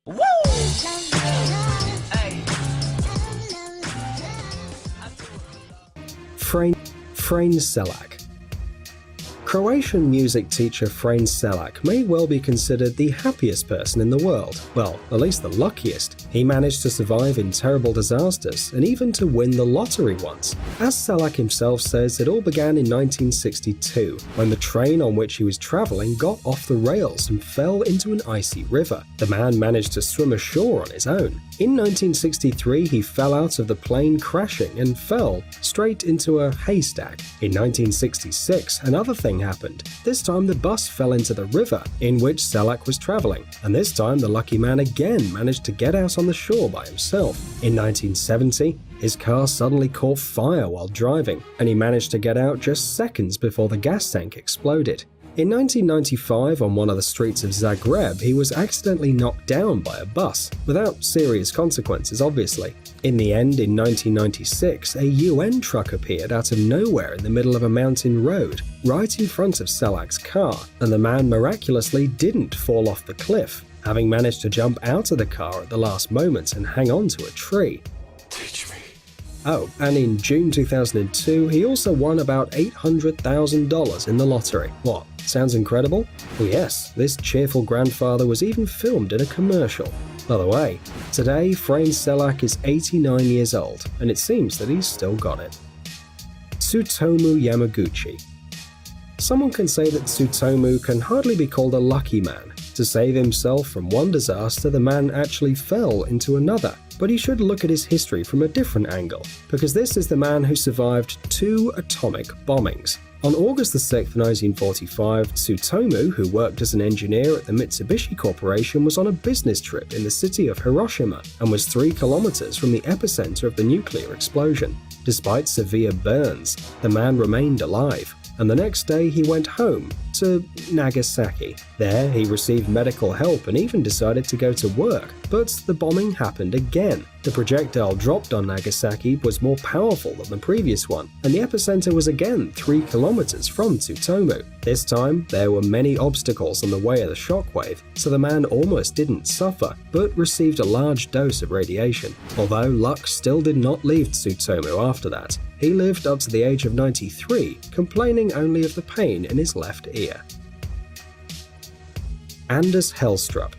Woo! Hey. Frane Selak. Croatian music teacher Frane Selak may well be considered the happiest person in the world. Well, at least the luckiest. He managed to survive in terrible disasters and even to win the lottery once. As Selak himself says, it all began in 1962, when the train on which he was traveling got off the rails and fell into an icy river. The man managed to swim ashore on his own. In 1963, he fell out of the plane crashing and fell straight into a haystack. In 1966, another thing happened. This time the bus fell into the river in which Selak was traveling, and this time the lucky man again managed to get out on the shore by himself. In 1970, his car suddenly caught fire while driving, and he managed to get out just seconds before the gas tank exploded. In 1995, on one of the streets of Zagreb, he was accidentally knocked down by a bus, without serious consequences obviously. In the end, in 1996, a UN truck appeared out of nowhere in the middle of a mountain road, right in front of Selak's car, and the man miraculously didn't fall off the cliff, having managed to jump out of the car at the last moment and hang on to a tree. Teach me. Oh, and in June 2002, he also won about $800,000 in the lottery. What? Sounds incredible? Well, yes, this cheerful grandfather was even filmed in a commercial. By the way, today Frane Selak is 89 years old, and it seems that he's still got it. Tsutomu Yamaguchi. Someone can say that Tsutomu can hardly be called a lucky man. To save himself from one disaster, the man actually fell into another. But he should look at his history from a different angle, because this is the man who survived 2 atomic bombings. On August 6, 1945, Tsutomu, who worked as an engineer at the Mitsubishi Corporation, was on a business trip in the city of Hiroshima and was 3 kilometers from the epicenter of the nuclear explosion. Despite severe burns, the man remained alive, and the next day he went home to Nagasaki. There, he received medical help and even decided to go to work, but the bombing happened again. The projectile dropped on Nagasaki was more powerful than the previous one, and the epicenter was again 3 kilometers from Tsutomu. This time, there were many obstacles in the way of the shockwave, so the man almost didn't suffer, but received a large dose of radiation. Although luck still did not leave Tsutomu after that. He lived up to the age of 93, complaining only of the pain in his left ear. Anders Hellstrup.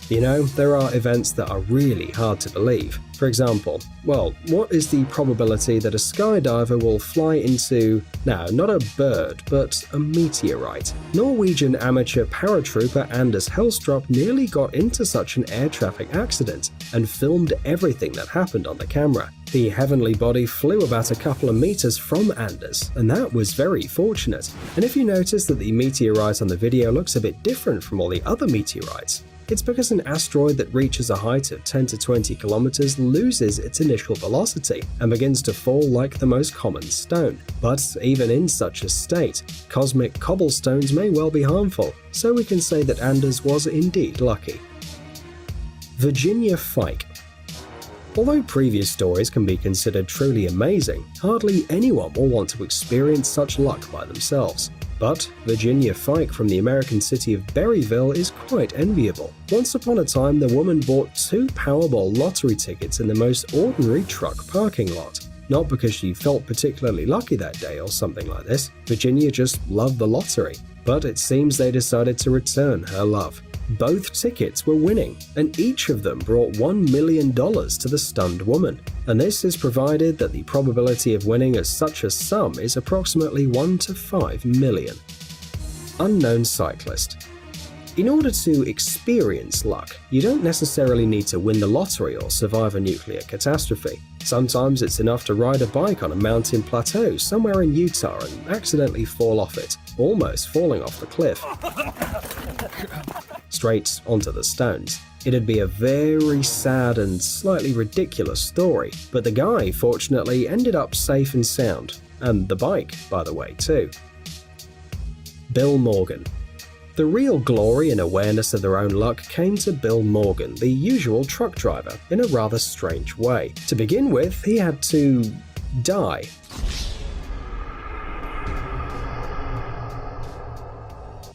You know, there are events that are really hard to believe. For example, well, what is the probability that a skydiver will fly into, no, not a bird, but a meteorite? Norwegian amateur paratrooper Anders Hellstrup nearly got into such an air traffic accident and filmed everything that happened on the camera. The heavenly body flew about a couple of meters from Anders, and that was very fortunate. And if you notice that the meteorite on the video looks a bit different from all the other meteorites, it's because an asteroid that reaches a height of 10 to 20 kilometers loses its initial velocity and begins to fall like the most common stone. But even in such a state, cosmic cobblestones may well be harmful, so we can say that Anders was indeed lucky. Virginia Fike. Although previous stories can be considered truly amazing, hardly anyone will want to experience such luck by themselves. But Virginia Fike from the American city of Berryville is quite enviable. Once upon a time, the woman bought 2 Powerball lottery tickets in the most ordinary truck parking lot. Not because she felt particularly lucky that day or something like this. Virginia just loved the lottery. But it seems they decided to return her love. Both tickets were winning, and each of them brought $1 million to the stunned woman. And this is provided that the probability of winning as such a sum is approximately 1 to 5 million. Unknown cyclist. In order to experience luck, you don't necessarily need to win the lottery or survive a nuclear catastrophe. Sometimes it's enough to ride a bike on a mountain plateau somewhere in Utah and accidentally fall off it, almost falling off the cliff, straight onto the stones. It'd be a very sad and slightly ridiculous story, but the guy fortunately ended up safe and sound, and the bike, by the way, too. Bill Morgan. The real glory and awareness of their own luck came to Bill Morgan, the usual truck driver, in a rather strange way. To begin with, he had to die.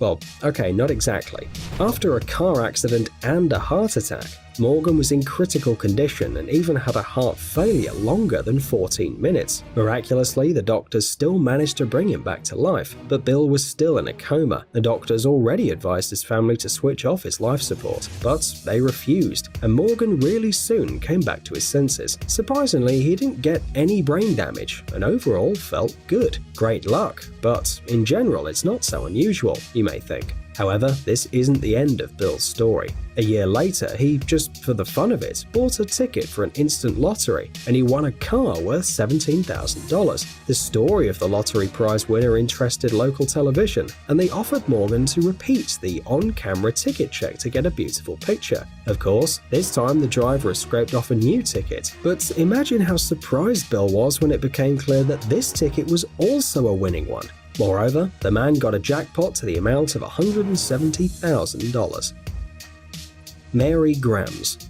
Well, okay, not exactly. After a car accident and a heart attack, Morgan was in critical condition and even had a heart failure longer than 14 minutes. Miraculously, the doctors still managed to bring him back to life, but Bill was still in a coma. The doctors already advised his family to switch off his life support, but they refused, and Morgan really soon came back to his senses. Surprisingly, he didn't get any brain damage and overall felt good. Great luck, but in general, it's not so unusual, you may think. However, this isn't the end of Bill's story. A year later, he, just for the fun of it, bought a ticket for an instant lottery, and he won a car worth $17,000. The story of the lottery prize winner interested local television, and they offered Morgan to repeat the on-camera ticket check to get a beautiful picture. Of course, this time the driver scraped off a new ticket, but imagine how surprised Bill was when it became clear that this ticket was also a winning one. Moreover, the man got a jackpot to the amount of $170,000. Mary Grams.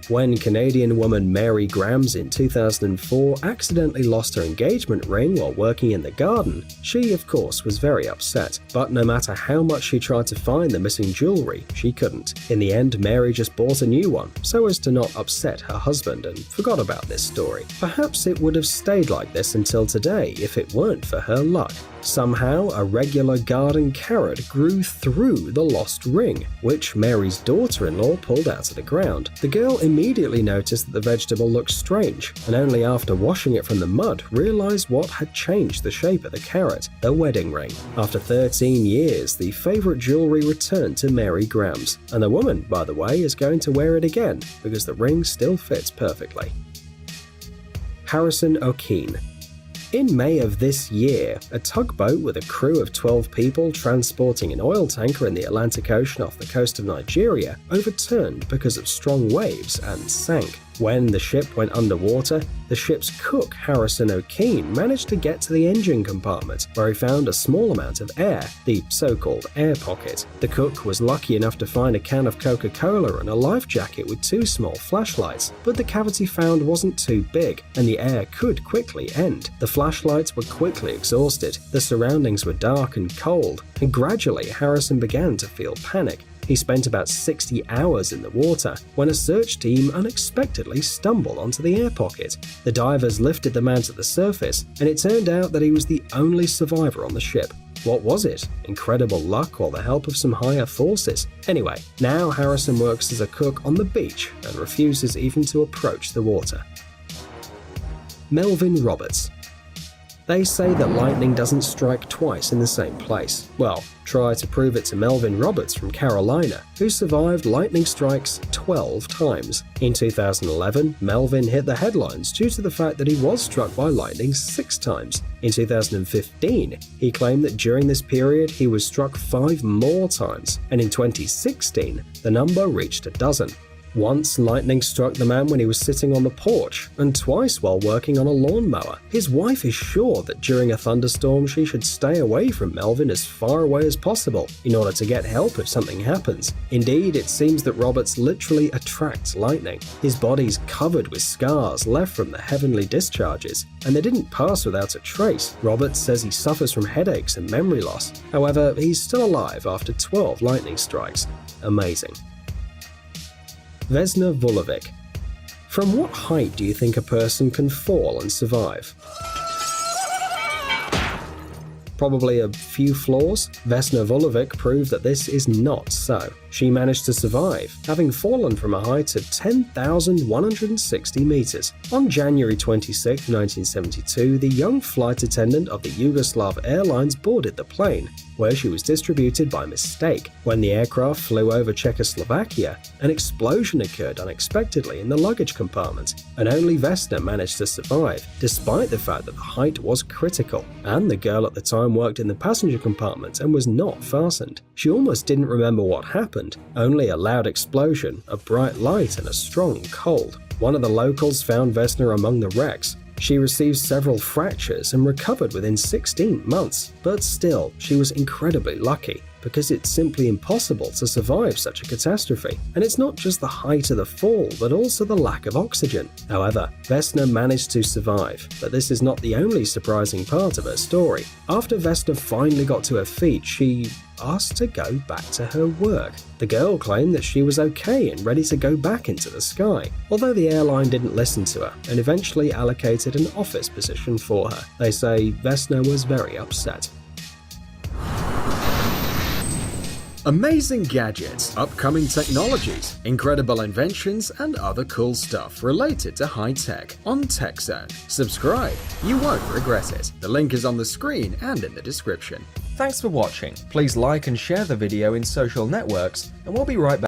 When Canadian woman Mary Grams in 2004 accidentally lost her engagement ring while working in the garden, she of course was very upset, but no matter how much she tried to find the missing jewelry, she couldn't. In the end, Mary just bought a new one, so as to not upset her husband, and forgot about this story. Perhaps it would have stayed like this until today if it weren't for her luck. Somehow, a regular garden carrot grew through the lost ring, which Mary's daughter-in-law pulled out of the ground. The girl immediately noticed that the vegetable looked strange, and only after washing it from the mud realized what had changed the shape of the carrot: the wedding ring. After 13 years, the favorite jewelry returned to Mary Grams, and the woman, by the way, is going to wear it again because the ring still fits perfectly. Harrison O'Keefe. In May of this year, a tugboat with a crew of 12 people transporting an oil tanker in the Atlantic Ocean off the coast of Nigeria overturned because of strong waves and sank. When the ship went underwater, the ship's cook, Harrison O'Keefe, managed to get to the engine compartment, where he found a small amount of air, the so-called air pocket. The cook was lucky enough to find a can of Coca-Cola and a life jacket with 2 small flashlights, but the cavity found wasn't too big, and the air could quickly end. The flashlights were quickly exhausted, the surroundings were dark and cold, and gradually Harrison began to feel panic. He spent about 60 hours in the water when a search team unexpectedly stumbled onto the air pocket. The divers lifted the man to the surface, and it turned out that he was the only survivor on the ship. What was it? Incredible luck or the help of some higher forces? Anyway, now Harrison works as a cook on the beach and refuses even to approach the water. Melvin Roberts. They say that lightning doesn't strike twice in the same place. Well, try to prove it to Melvin Roberts from Carolina, who survived lightning strikes 12 times. In 2011, Melvin hit the headlines due to the fact that he was struck by lightning 6 times. In 2015, he claimed that during this period he was struck 5 more times, and in 2016, the number reached a dozen. Once, lightning struck the man when he was sitting on the porch, and twice while working on a lawnmower. His wife is sure that during a thunderstorm she should stay away from Melvin as far away as possible in order to get help if something happens. Indeed, it seems that Roberts literally attracts lightning. His body's covered with scars left from the heavenly discharges, and they didn't pass without a trace. Roberts says he suffers from headaches and memory loss. However, he's still alive after 12 lightning strikes. Amazing. Vesna Vulovic. From what height do you think a person can fall and survive? Probably a few floors? Vesna Vulovic proved that this is not so. She managed to survive, having fallen from a height of 10,160 meters. On January 26, 1972, the young flight attendant of the Yugoslav Airlines boarded the plane, where she was distributed by mistake. When the aircraft flew over Czechoslovakia, an explosion occurred unexpectedly in the luggage compartment, and only Vesna managed to survive, despite the fact that the height was critical, and the girl at the time worked in the passenger compartment and was not fastened. She almost didn't remember what happened, only a loud explosion, a bright light, and a strong cold. One of the locals found Vesna among the wrecks. She received several fractures and recovered within 16 months, but still, she was incredibly lucky. because it's simply impossible to survive such a catastrophe. And it's not just the height of the fall, but also the lack of oxygen. However, Vesna managed to survive, but this is not the only surprising part of her story. After Vesna finally got to her feet, she asked to go back to her work. The girl claimed that she was okay and ready to go back into the sky, although the airline didn't listen to her and eventually allocated an office position for her. They say Vesna was very upset. Amazing gadgets, upcoming technologies, incredible inventions, and other cool stuff related to high tech on TechZone. Subscribe, you won't regret it. The link is on the screen and in the description. Thanks for watching. Please like and share the video in social networks, and we'll be right back.